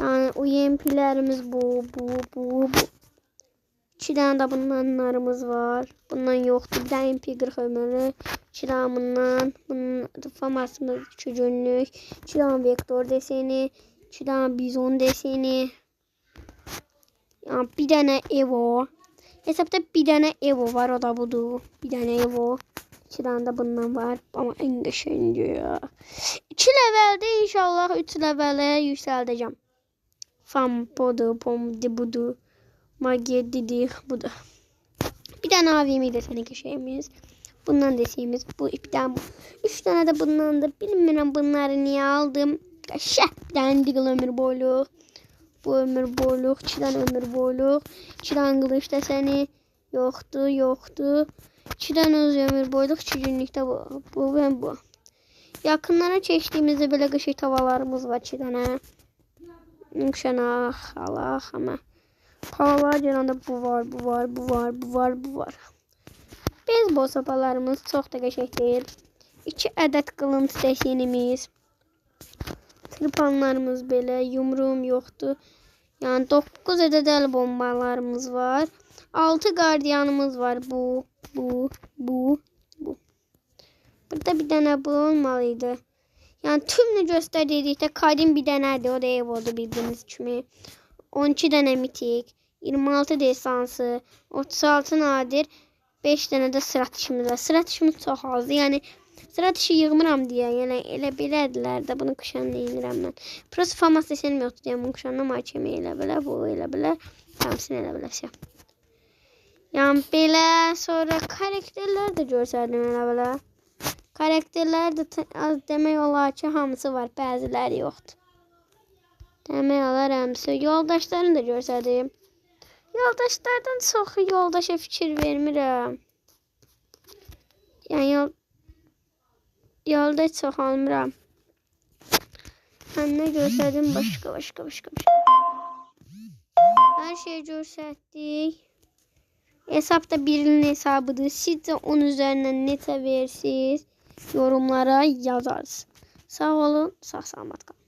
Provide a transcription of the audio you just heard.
Yani UMP'lerimiz bu. 2 tane de bunlarımız var. Bundan yoktu. Bir tane MP40 ömürlü. 2 tane bundan. Bunun famasımız 2 günlük. 2 tane vektör deseni. 2 tane bizon deseni. Yani bir tane Evo. Hesapta bir tane Evo var, o da budur. Bir tane Evo. 2 tane de bundan var. Ama en geçenci ya. 2 levelde inşallah 3 levele yükseldeceğim. Fam budur, budur. Magi dedik budur. Bir tane AVM deseni geçeyimiz. Bundan deseyimiz bu ipten bu. 3 tane de bundan da bilmiyorum bunları niye aldım. Bir tane digil ömür boyluk. Bu ömür boyluk. 2 tane ömür boyluk. 2 tane kılıç deseni. Yoktu. 2 tane ömür boyluk. 2 günlükte bu ve bu. Yakınlara çeştiğimizde böyle kışık tavalarımız var 2 tane. Şana Allah ama. Havalar yanında bu var. Beyzbol sopalarımız çok da geçik değil. 2 adet kılıç desenimiz. Tırpanlarımız böyle, yumruğum yoktu. Yani 9 adet el bombalarımız var. 6 gardiyanımız var. Bu. Burada bir tane bu olmalıydı. Yani tümünü gösterdikdə kadim bir dənədir. O da ev oldu bildiğiniz kimi. 12 tane mitik. 26 destansı. 36 nadir. 5 tane de sıra dişimiz var. Sıra dişimiz çok azdı. Yani sıra dişi yığmıram diye. Yani elə bilədilər də bunu kuşanla yığıram ben. Prosto famas desenim yoktu diye. Bunu kuşanla maçemi elə belə. Bu elə belə. Tamsın elə belə. Yani belə sonra karakterler de görsədim elə belə. Karakterler de demək olar ki hamısı var. Bəziləri yoxdur. Demək olar hamısı. Yoldaşlarını da görsədim. Yoldaşlardan çox yoldaşa fikir vermirəm. Yani yoldaş çox almıram. Nə görsədim başqa. Her şeyi görsətdik. Hesap da birinin hesabıdır. Siz de 10 üzerinden nete versiniz. Yorumlara yazarız. Sağ olun. Sağ salamat kalın.